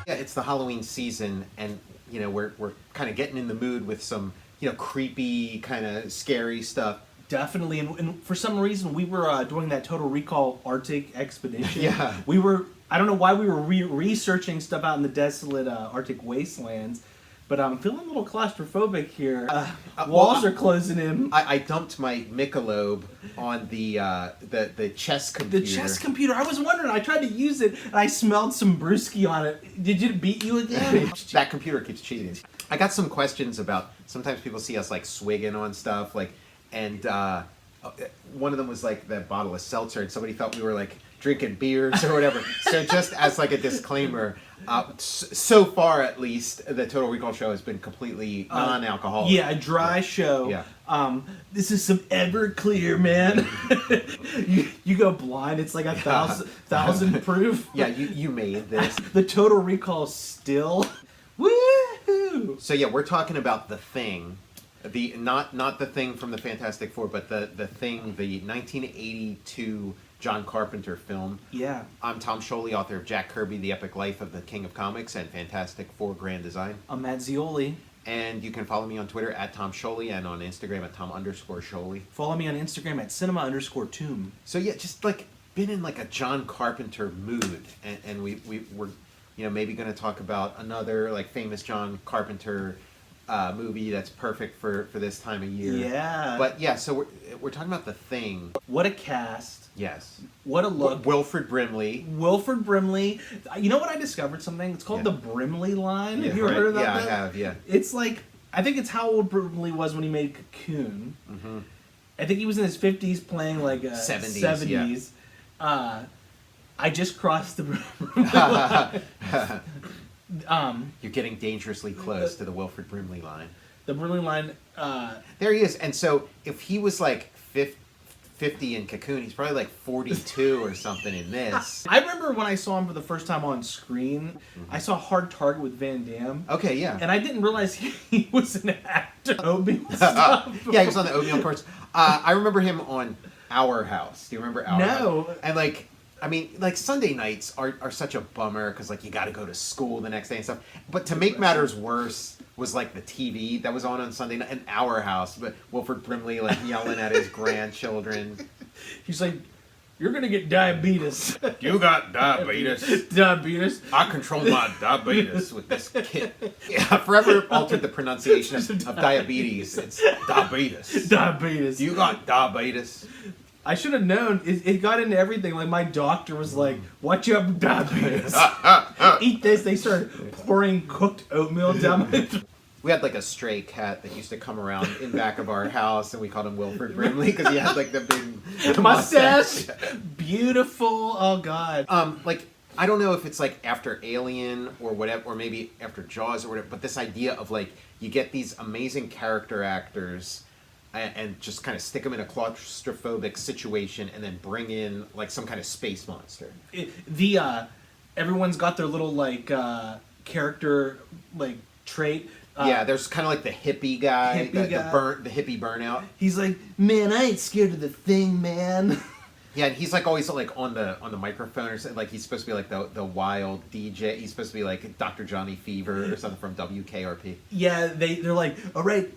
Yeah, it's the Halloween season, and we're kind of getting in the mood with some creepy, kind of scary stuff. Definitely, and for some reason we were doing that Total Recall Arctic expedition. Yeah. We were, I don't know why we were researching stuff out in the desolate Arctic wastelands, but I'm feeling a little claustrophobic here. Walls are closing in. I dumped my Michelob on the chess computer. The chess computer. I was wondering, I tried to use it, and I smelled some brewski on it. Did it beat you again? That computer keeps cheating. I got some questions about, sometimes people see us like swigging on stuff, and one of them was like the bottle of seltzer, and somebody thought we were like drinking beers or whatever. So just as like a disclaimer, so far at least, the Total Recall show has been completely non-alcoholic. Yeah, a dry show. Yeah. This is some Everclear, man. you go blind. It's like 1,000 proof. Yeah, you made this. The Total Recall still. Woohoo! So yeah, we're talking about The Thing. The not the Thing from the Fantastic Four, but the Thing, the 1982 John Carpenter film. Yeah. I'm Tom Scioli, author of Jack Kirby, The Epic Life of the King of Comics, and Fantastic Four Grand Design. I'm Matt Zeoli. And you can follow me on Twitter at Tom Scioli and on Instagram at Tom_Scioli. Follow me on Instagram at cinema_tomb. So yeah, just like been in like a John Carpenter mood, and we're maybe going to talk about another like famous John Carpenter movie that's perfect for this time of year. Yeah. But yeah, so we're talking about The Thing. What a cast. Yes. What a look. Wilford Brimley. Wilford Brimley. You know what? I discovered something. It's called the Brimley line. Yeah, have you ever heard about that? Yeah, I have, yeah. It's like, I think it's how old Brimley was when he made Cocoon. Mm-hmm. I think he was in his 50s playing like 70s. Yeah. I just crossed the Brimley line. You're getting dangerously close to the Wilford Brimley line. The Brimley line. There he is. And so if he was like 50 in Cocoon, he's probably like 42 or something in this. I remember when I saw him for the first time on screen, I saw Hard Target with Van Damme. Okay, yeah. And I didn't realize he was an actor. Oatmeal stuff. Yeah, he was on the Oatmeal parts. I remember him on Our House. Do you remember Our House? No. And like, I mean, like Sunday nights are such a bummer because like you got to go to school the next day and stuff. But to make matters worse was like the TV that was on Sunday night and Our House, but Wilford Brimley like yelling at his grandchildren. He's like, "You're gonna get diabetes." You got diabetes. Diabetes. I control my diabetes with this kit. Yeah, forever altered the pronunciation of diabetes. It's diabetes. Diabetes. You got diabetes. I should have known. It got into everything. Like my doctor was like, "Watch out for diabetes. Eat this." They started pouring cooked oatmeal down my throat. We had like a stray cat that used to come around in back of our house, and we called him Wilford Brimley because he had like the big mustache. Beautiful. Oh God. Like I don't know if it's like after Alien or whatever, or maybe after Jaws or whatever. But this idea of like you get these amazing character actors and just kind of stick them in a claustrophobic situation, and then bring in like some kind of space monster. Everyone's got their little like character like trait. Yeah, there's kind of like the hippie guy, the hippie burnout. He's like, "Man, I ain't scared of the Thing, man." Yeah, and he's like always like on the microphone or something. Like he's supposed to be like the wild DJ. He's supposed to be like Dr. Johnny Fever or something from WKRP. Yeah, they're like, "All right,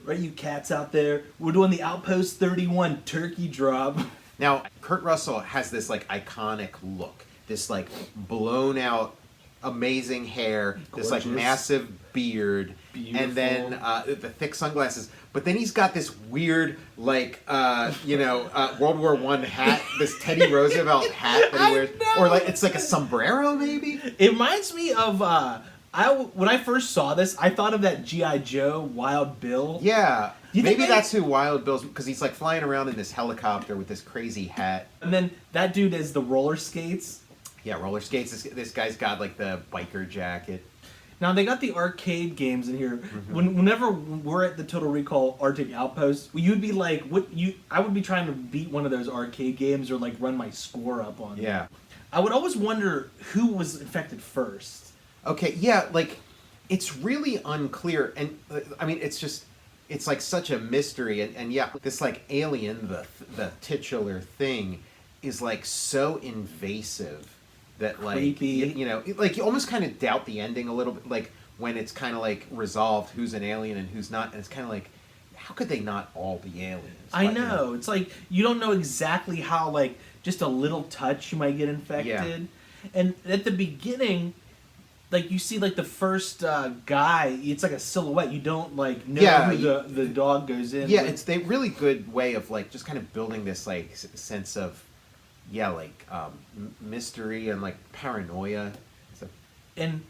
you cats out there, we're doing the Outpost 31 turkey drop." Now, Kurt Russell has this like iconic look, this like blown out, amazing hair, Gorgeous. this like massive beard, Beautiful. and then the thick sunglasses. But then he's got this weird like World War I hat, this Teddy Roosevelt hat that he wears, or like it's like a sombrero maybe. It reminds me of when I first saw this, I thought of that G.I. Joe Wild Bill. Yeah. Maybe that's who Wild Bill's, because he's like flying around in this helicopter with this crazy hat. And then that dude is the roller skates. Yeah, roller skates. This guy's got like the biker jacket. Now they got the arcade games in here. Mm-hmm. Whenever we're at the Total Recall Arctic Outpost, you'd be like, I would be trying to beat one of those arcade games or like run my score up on. Yeah. I would always wonder who was infected first. Okay, yeah, like it's really unclear, and I mean it's like such a mystery, and yeah, this like alien, the titular thing, is like so invasive that like Creepy. you know, like you almost kind of doubt the ending a little bit, like when it's kind of like resolved who's an alien and who's not, and it's kind of like, how could they not all be aliens? I But, know. you know, It's like you don't know exactly how, like, just a little touch you might get infected. Yeah. And at the beginning, like, you see, like, the first guy, it's like a silhouette. You don't, like, know Yeah, who the dog goes in yeah, with. it's a really good way of like just kind of building this like sense of, yeah, like mystery and like paranoia. So, And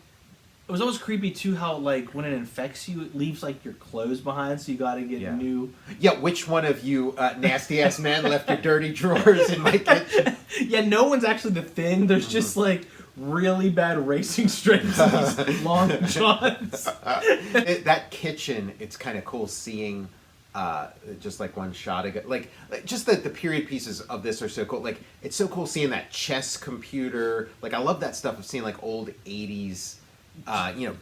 it was always creepy, too, how, like, when it infects you, it leaves, like, your clothes behind, so you gotta get Yeah. new... yeah, which one of you nasty ass men left your dirty drawers in my kitchen? Yeah, no one's actually the thing. There's just, like, really bad racing stripes in these long johns. That kitchen, it's kind of cool seeing just like one shot ago, like just the period pieces of this are so cool. Like it's so cool seeing that chess computer. Like I love that stuff of seeing like old 80s you know,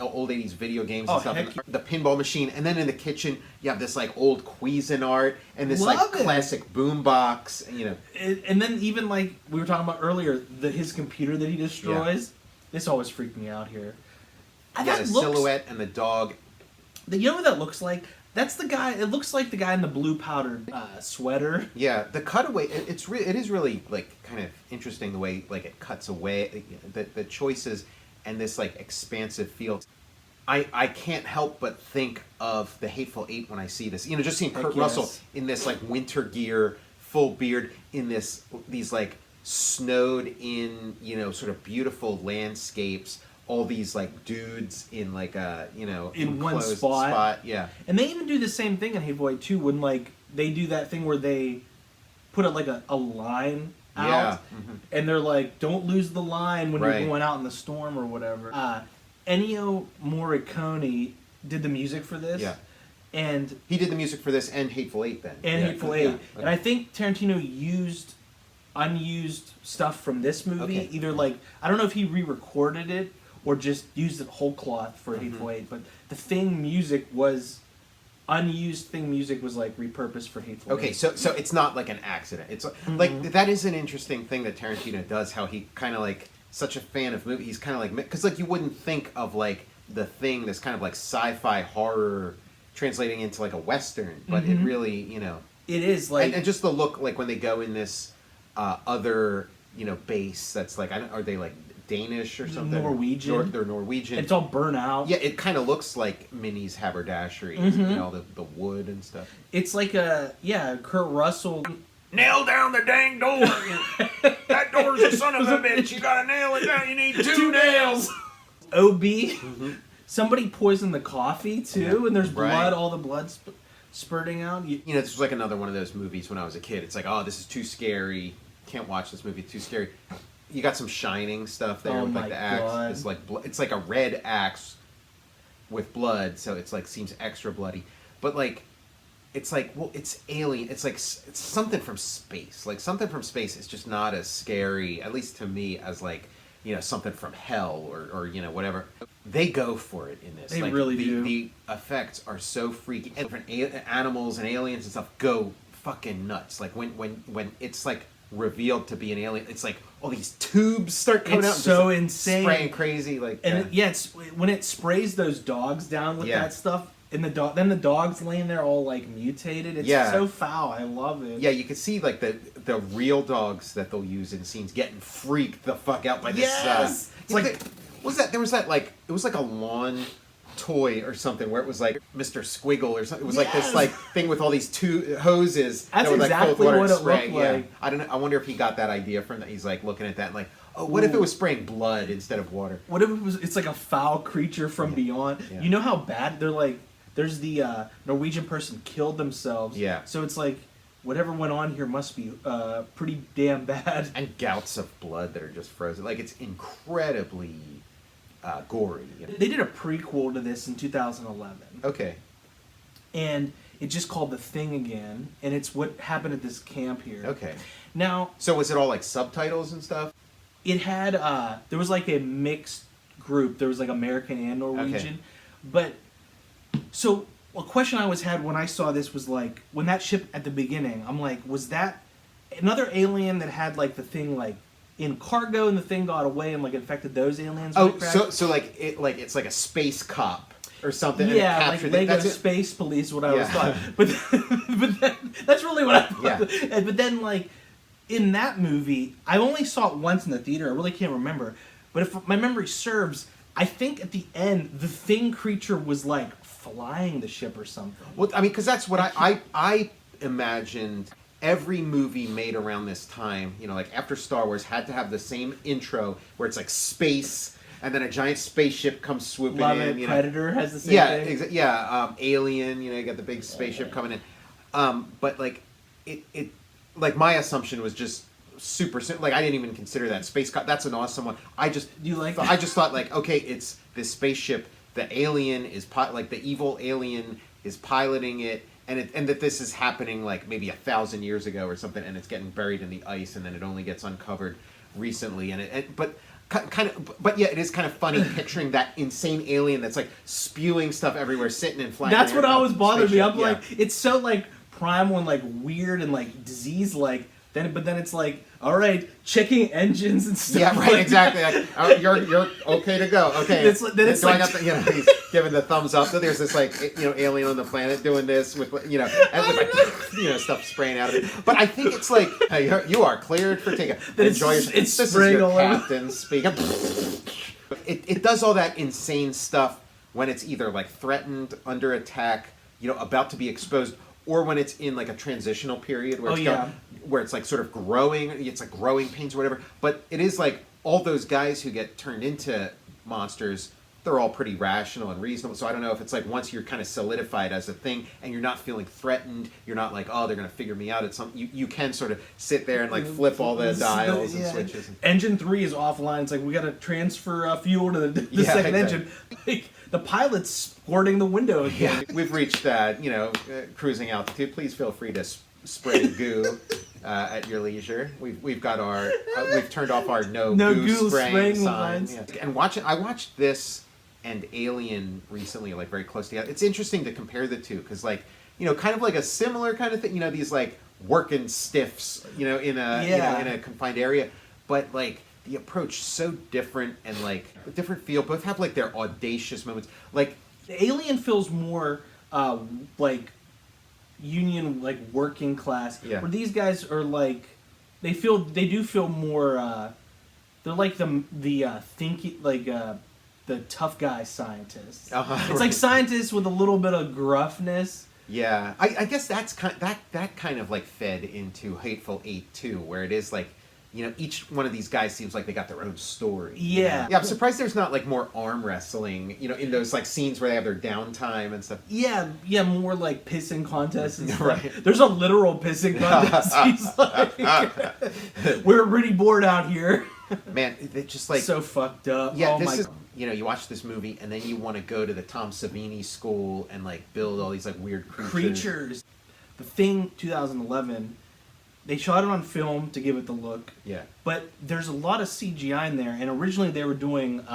old 80s video games and Oh, stuff. heck And yeah. the pinball machine, and then in the kitchen you have this like old Cuisinart and this Love like it. classic boombox, and you know. And then even, like, we were talking about earlier, his computer that he destroys, this always freaked me out here. Yeah, the silhouette and the dog. You know what that looks like? That's the guy, it looks like the guy in the blue powdered sweater. Yeah, the cutaway. It is really like kind of interesting the way like it cuts away, the choices and this like expansive feel. I can't help but think of the Hateful Eight when I see this. You know, just seeing Kurt Heck Russell yes. in this like winter gear, full beard, in these like snowed in, you know, sort of beautiful landscapes. All these like dudes in like a, you know, In one enclosed spot. Yeah. And they even do the same thing in Hateful Eight too, when, like, they do that thing where they put like a line out, Yeah. Mhm. and they're like, don't lose the line when Right. you're going out in the storm or whatever. Ennio Morricone did the music for this. Yeah. And He did the music for this and Hateful Eight then. and Yeah, Hateful yeah, Eight. okay. And I think Tarantino used unused stuff from this movie. Okay. Either, like, I don't know if he re-recorded it or just used it whole cloth for Hateful Eight, but the Thing music was unused. Thing music was like repurposed for Hateful Eight. Okay, so it's not like an accident. It's like that is an interesting thing that Tarantino does. How he kind of like such a fan of movies. He's kind of like, because like you wouldn't think of like The Thing, this kind of like sci-fi horror translating into like a western, but it really, you know, It is like and just the look, like when they go in this other, you know, base that's like, are they like Danish or something? Norwegian. They're Norwegian. it's all burnt out. Yeah, it kind of looks like Minnie's haberdashery, you know, the wood and stuff. It's like Kurt Russell. Nail down the dang door. That door's a son of a bitch. You gotta nail it down. You need two nails. OB. Somebody poisoned the coffee too, Yeah. and there's Right. blood, all the blood spurting out. You know, this was like another one of those movies when I was a kid. It's like, oh, this is too scary. Can't watch this movie. Too scary. You got some Shining stuff there Oh with like my the axe. God. It's like it's like a red axe with blood, so it's like seems extra bloody. But like, it's like, well, it's alien. It's like it's something from space. Like something from space is just not as scary, at least to me, as like, you know, something from hell or you know, whatever. They go for it in this. They like, really the, do. The effects are so freaky. And different animals and aliens and stuff go fucking nuts. Like when it's like revealed to be an alien, it's like all these tubes start coming It's out. And so just, like, insane. spraying crazy. Like And it's when it sprays those dogs down with Yeah. that stuff, and then the dog's laying there all like mutated. It's Yeah. so foul. I love it. yeah, you can see like the real dogs that they'll use in scenes getting freaked the fuck out by this. Yes! It's like, what was that? There was that like, it was like a lawn toy or something where it was like Mr. Squiggle or something. It was like this Yes! like thing with all these two hoses. That's that would, like, exactly fill with water what and it spray. looked Yeah. like. I don't know. I wonder if he got that idea from that. He's like looking at that and like, oh, what if it was spraying blood instead of water? What if it was? It's like a foul creature from beyond. Yeah. You know how bad they're like. There's the Norwegian person killed themselves. Yeah. So it's like whatever went on here must be pretty damn bad. And gouts of blood that are just frozen. Like it's incredibly gory. You know? They did a prequel to this in 2011, Okay. and it's just called The Thing again, and it's what happened at this camp here. Okay. Now So was it all like subtitles and stuff? it had there was like a mixed group. There was like American and Norwegian, but so a question I always had when I saw this was like when that ship at the beginning, I'm like, was that another alien that had like the thing like in cargo, and the thing got away and like infected those aliens. Oh, so like it's like a space cop or something. Yeah, and like captured Lego That's Space Police, what I was thought. But then, that's really what I thought. Yeah. But then, like, in that movie, I only saw it once in the theater. I really can't remember. But if my memory serves, I think at the end, the thing creature was, like, flying the ship or something. Well, I mean, because that's what I imagined. Every movie made around this time, you know, like after Star Wars, had to have the same intro where it's like space, and then a giant spaceship comes swooping in. You know. Predator has the same thing. Alien, you know, you got the big spaceship coming in. But like, it like my assumption was just super simple. Like I didn't even consider that that's an awesome one. I just thought like, okay, it's this spaceship. The alien is like the evil alien is piloting it. And that this is happening like maybe 1,000 years ago or something, and it's getting buried in the ice, and then it only gets uncovered recently. But yeah, it is kind of funny picturing that insane alien that's like spewing stuff everywhere, sitting and flying. That's what always bothered me. I'm yeah. like, it's so like primal and like weird and like disease like. But then it's like, all right, checking engines and stuff. Yeah, right, like exactly. Like, oh, you're okay to go. Okay. It's like, he's giving the thumbs up. So there's this like, you know, alien on the planet doing this with, you know, and with like, you know, stuff spraying out of it. But I think it's like, hey, you are cleared for taking. Enjoy your. It's this spraying is your all captain speaking. It does all that insane stuff when it's either like threatened, under attack, you know, about to be exposed, or when it's in like a transitional period where where it's like sort of growing, it's like growing pains or whatever. But it is like all those guys who get turned into monsters, they're all pretty rational and reasonable. So I don't know if it's like once you're kind of solidified as a thing and you're not feeling threatened, you're not like, oh, they're going to figure me out at some. You can sort of sit there and like flip all the dials and switches. Engine 3 is offline. It's like we got to transfer fuel to the second engine. Like, the pilot's sporting the window again. Yeah. We've reached cruising altitude. Please feel free to spray goo at your leisure. We've got our we've turned off our no goo spraying sign. Yeah. And I watched this and Alien recently, like very close together. It's interesting to compare the two because, like, you know, kind of like a similar kind of thing. You know, these like working stiffs, you know, in a confined area, but like the approach so different and like a different feel. Both have like their audacious moments. Like the Alien feels more like union, like working class. Yeah. Where these guys are like they do feel more. They're like the thinking like the tough guy scientists. It's like scientists with a little bit of gruffness. Yeah, I guess that's that kind of like fed into Hateful Eight too, where it is like, you know, each one of these guys seems like they got their own story. Yeah. You know? Yeah, I'm surprised there's not like more arm wrestling, you know, in those like scenes where they have their downtime and stuff. Yeah, more like pissing contests and stuff. Right. There's a literal pissing contest. He's like, we're pretty bored out here. Man, they just like so fucked up. Yeah, you know, you watch this movie and then you want to go to the Tom Savini school and like build all these like weird creatures. The Thing 2011, they shot it on film to give it the look. Yeah. But there's a lot of CGI in there, and originally they were doing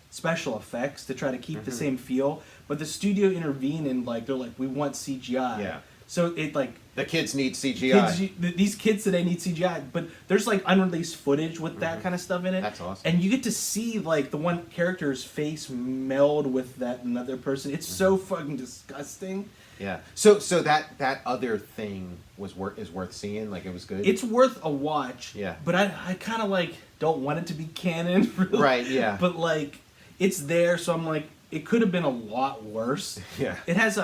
special effects to try to keep the same feel, but the studio intervened and like they're like, we want CGI. Yeah. So it like the kids need CGI. These kids today need CGI, but there's like unreleased footage with that kind of stuff in it. That's awesome. And you get to see like the one character's face meld with that another person. It's so fucking disgusting. Yeah. So that other thing is worth seeing. Like it was good. It's worth a watch. Yeah. But I kind of like don't want it to be canon. Really. Right. Yeah. But like it's there, so I'm like it could have been a lot worse. Yeah. It has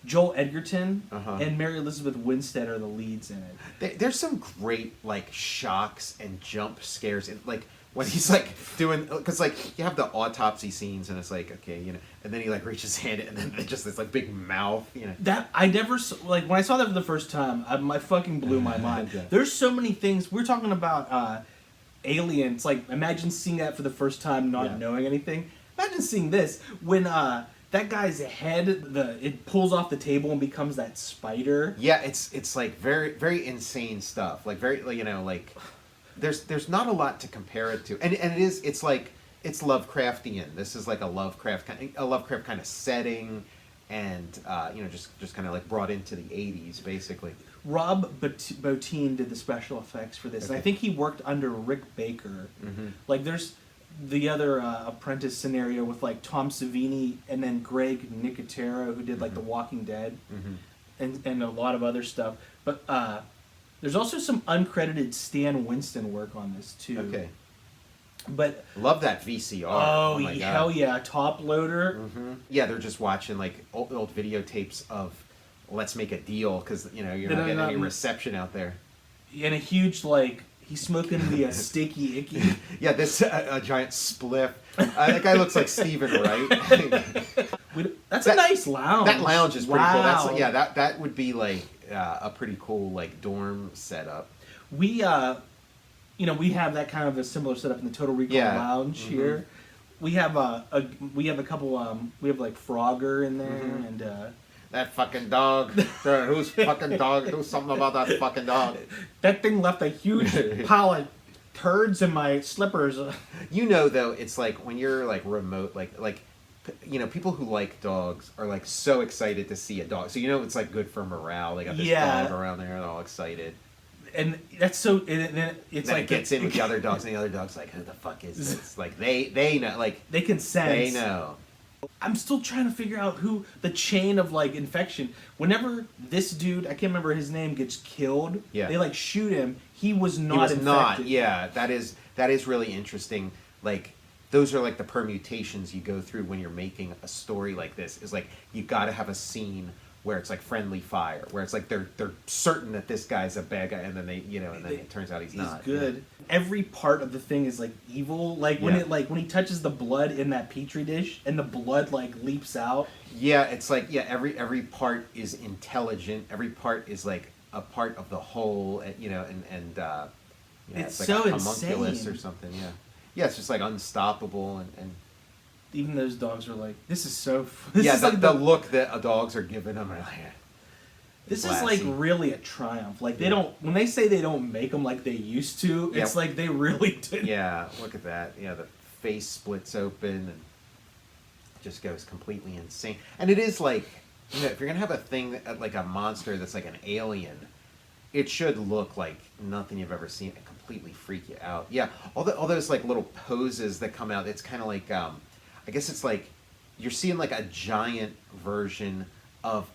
Joel Edgerton and Mary Elizabeth Winstead are the leads in it. There's some great like shocks and jump scares, like when he's like doing, because like you have the autopsy scenes and it's like, okay, you know, and then he like reaches his hand and then just this like big mouth, you know. That I never like when I saw that for the first time, my fucking blew my mind. Yeah. There's so many things we're talking about. Aliens, like imagine seeing that for the first time, not knowing anything. Imagine seeing this when that guy's head, it pulls off the table and becomes that spider. Yeah, it's like very very insane stuff. Like very, you know, like there's not a lot to compare it to, and it's like it's Lovecraftian. This is like a Lovecraft kind of setting, and you know just kind of like brought into the 80s basically. Rob Bottin did the special effects for this. Okay. I think he worked under Rick Baker. Mm-hmm. Like, there's the other Apprentice scenario with, like, Tom Savini and then Greg Nicotero, who did, like, The Walking Dead and a lot of other stuff. But there's also some uncredited Stan Winston work on this, too. Okay. But love that VCR. Oh, my God. hell yeah, top loader. Mm-hmm. Yeah, they're just watching like old videotapes of Let's Make a Deal because you're not getting any reception out there. And a huge like he's smoking the sticky icky. Yeah, this a giant spliff. That guy looks like Stephen Wright. That's a nice lounge. That lounge is pretty cool. Wow. That's that would be like a pretty cool like dorm setup. We we have that kind of a similar setup in the Total Recall lounge here. We have a couple we have like Frogger in there and that fucking dog. Who's fucking dog? Do something about that fucking dog. That thing left a huge pile of turds in my slippers. Though, it's like when you're like remote, like people who like dogs are like so excited to see a dog. So it's like good for morale. They got this dog around there, and all excited. And that's so. And it's then like it gets in with the other dogs, and the other dog's like, "Who the fuck is this?" Like they know, like they can sense. They know. I'm still trying to figure out who the chain of like infection. Whenever this dude, I can't remember his name, gets killed, they like shoot him. He was not infected. Yeah, that is really interesting. Like those are like the permutations you go through when you're making a story like this. Is like you got to have a scene where it's like friendly fire, where it's like they're certain that this guy's a bad guy, and then then it turns out he's not. He's good. Yeah. Every part of the thing is like evil. Like when when he touches the blood in that petri dish, and the blood like leaps out. Yeah, it's like every part is intelligent. Every part is like a part of the whole, and it's like so a homunculus insane or something. Yeah, it's just like unstoppable and even those dogs are like, this is so. The look that dogs are giving them are like. This is like really a triumph. Like they don't, when they say they don't make them like they used to, it's like they really did. Yeah, look at that. Yeah, the face splits open and just goes completely insane. And it is like, if you're gonna have a thing like a monster that's like an alien, it should look like nothing you've ever seen and completely freak you out. Yeah, all those like little poses that come out. It's kind of like. I guess it's like you're seeing like a giant version of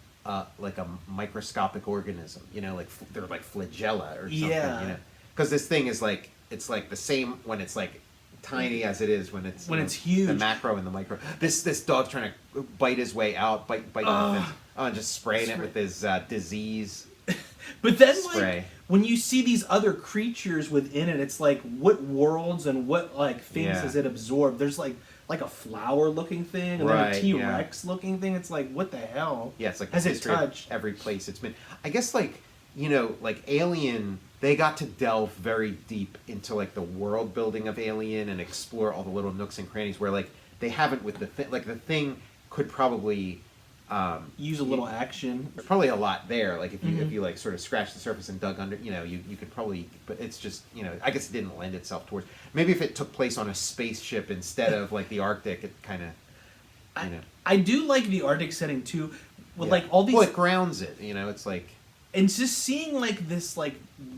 like a microscopic organism, like they're like flagella or something, because this thing is like it's like the same when it's like tiny as it is when it's huge. The macro and the micro. This dog's trying to bite his way out, and just spraying it with his disease. But then spray. Like when you see these other creatures within it, it's like what worlds and what like things has it absorbed? There's like a flower-looking thing, and then a T-Rex-looking thing. It's like, what the hell? Yeah, it's like has it touched every place it's been. I guess like like Alien, they got to delve very deep into like the world building of Alien and explore all the little nooks and crannies where like they haven't with the thing. Like the thing could probably use a little action. There's probably a lot there. Like if you like sort of scratch the surface and dug under, you could probably. But it's just I guess it didn't lend itself towards. Maybe if it took place on a spaceship instead of like the Arctic, it kind of. I do like the Arctic setting too, with like all these. Well, it grounds it. It's like. And just seeing like this like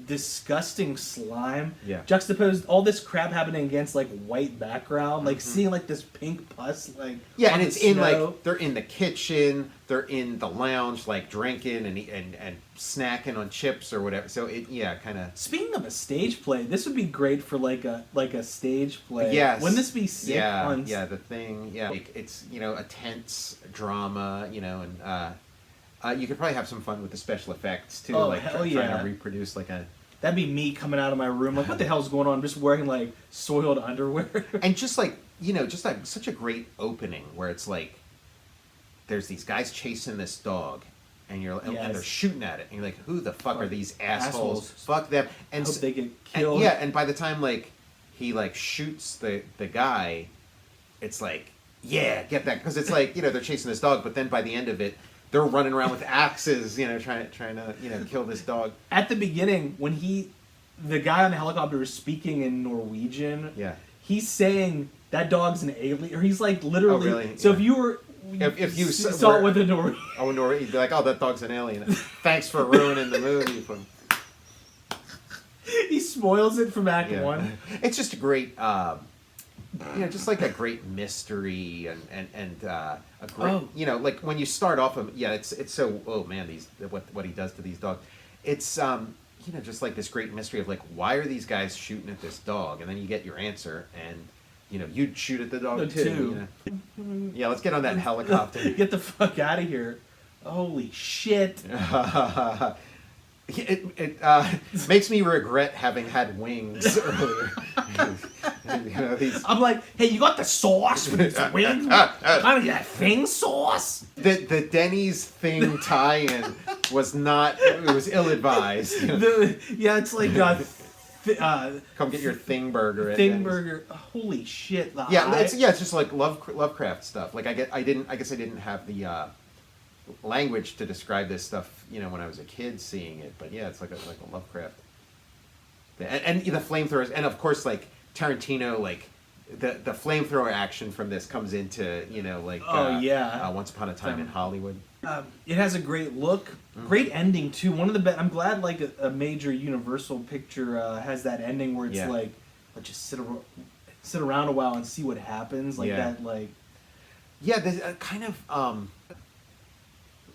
disgusting slime juxtaposed all this crap happening against like white background, like seeing like this pink pus like and it's in like they're in the kitchen, they're in the lounge like drinking and snacking on chips or whatever. So it kind of. Speaking of a stage play, this would be great for like a stage play. Yes. Wouldn't this be sick? Yeah, the thing. Yeah, it's a tense drama, and. You could probably have some fun with the special effects too, like trying to reproduce like a. That'd be me coming out of my room like, what the hell's going on? I'm just wearing like soiled underwear. And just like just like such a great opening where it's like, there's these guys chasing this dog, and and they're shooting at it, and you're like, who the fuck are these assholes? Fuck them! And hope they get killed. And by the time like he like shoots the guy, it's like get that, because it's like they're chasing this dog, but then by the end of it. They're running around with axes, trying to kill this dog. At the beginning, when the guy on the helicopter is speaking in Norwegian, he's saying that dog's an alien, or he's like literally. Oh, really? So if you were If you saw it with a Nori. Oh, Nori, you'd be like, oh, that dog's an alien. Thanks for ruining the movie. He spoils it from Act 1. It's just a great, just like a great mystery and a great, like when you start off, it's so, oh man, what he does to these dogs. It's, just like this great mystery of like, why are these guys shooting at this dog? And then you get your answer, and you'd shoot at the dog too. Yeah, let's get on that helicopter. Get the fuck out of here! Holy shit! It makes me regret having had wings earlier. I'm like, hey, you got the sauce with this wing? Kind of that thing sauce? The Denny's thing tie-in was not. It was ill-advised. It's like come get your thing burger. Thing burger. Holy shit! It's just like Lovecraft stuff. Like I guess I didn't have the language to describe this stuff, when I was a kid seeing it. But yeah, it's like a Lovecraft. And the flamethrowers, and of course, like Tarantino, like the flamethrower action from this comes into Once Upon a Time in Hollywood. It has a great look, great ending too. One of the best. I'm glad like a major Universal picture has that ending where it's like, let's just sit around a while and see what happens. Like that, like there's a kind of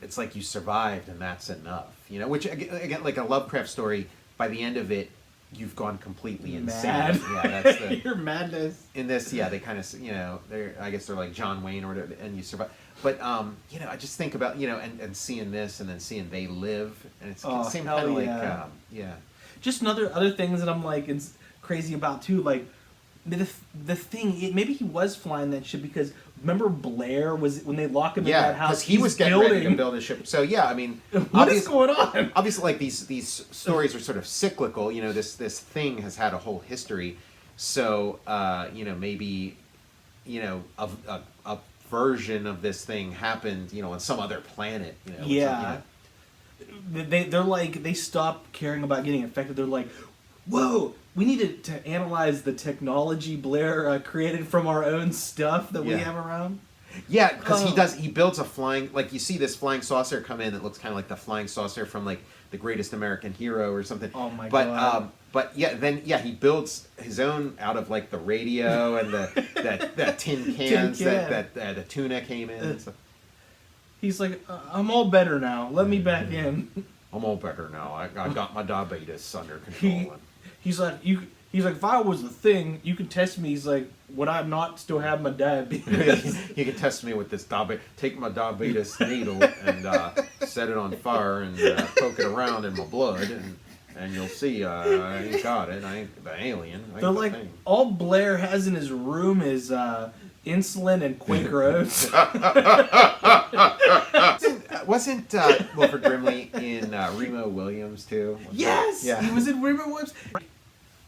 it's like you survived and that's enough, which again, like a Lovecraft story, by the end of it, you've gone completely insane. Mad. Yeah, that's the your madness. In this, they kind of, they're like John Wayne or whatever, and you survive. But I just think about and seeing this and then seeing They Live, and it's the same kind of Just other things that I'm like crazy about too, like the thing. Maybe he was flying that ship because remember Blair was when they lock him in that house. Because he was getting ready to build a ship. So I mean, what is going on? Obviously, like these stories are sort of cyclical. This thing has had a whole history. So maybe a version of this thing happened on some other planet. They're like they stop caring about getting infected. They're like, whoa, we needed to analyze the technology Blair created from our own stuff that we have around. Yeah, because he builds a flying, like you see this flying saucer come in that looks kind of like the flying saucer from like The Greatest American Hero or something. Oh my god. But he builds his own out of like the radio and that tin cans that the tuna came in and stuff. He's like, I'm all better now. Let me back in. I'm all better now. I got my diabetes under control. He's like, if I was the thing, you can test me. He's like, would I not still have my diabetes? You can test me with this diabetes. Take my diabetes needle and set it on fire and poke it around in my blood, and you'll see I ain't got it. I ain't the alien. They're like, all Blair has in his room is insulin and Quaker Oats. Wasn't Wilford Brimley in Remo Williams too? Yes, he was in Remo Williams.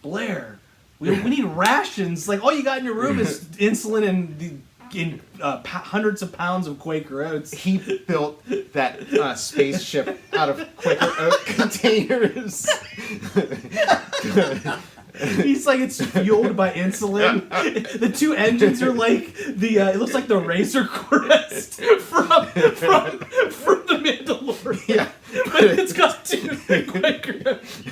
Blair, we need rations. Like all you got in your room is insulin and hundreds of pounds of Quaker Oats. He built that spaceship out of Quaker Oat containers. He's like, it's fueled by insulin. The two engines are like it looks like the Razor Crest from the Mandalorian. Yeah. But it's got two Quaker Oats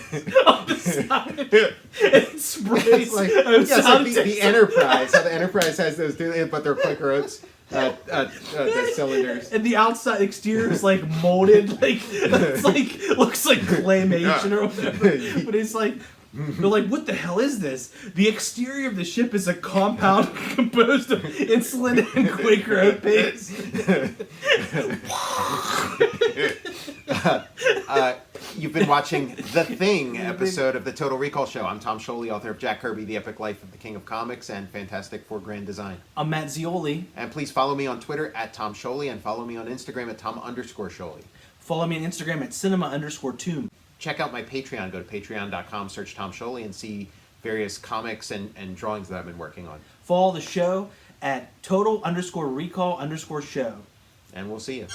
on the side. It sprays like, the Enterprise. How the Enterprise has those, but they're Quaker Oats. The cylinders. And the outside exterior is like molded, like it's like looks like claymation or whatever. But it's like they're like, what the hell is this? The exterior of the ship is a compound composed of insulin and Quaker Oat paste. You've been watching The Thing episode of the Total Recall Show. I'm Tom Scioli, author of Jack Kirby, The Epic Life of the King of Comics, and Fantastic Four Grand Design. I'm Matt Zeoli. And please follow me on Twitter at Tom Scioli, and follow me on Instagram at Tom_Scioli. Follow me on Instagram at Cinema_Tomb. Check out my Patreon. Go to patreon.com, search Tom Scioli, and see various comics and drawings that I've been working on. Follow the show at Total_Recall_Show. And we'll see you.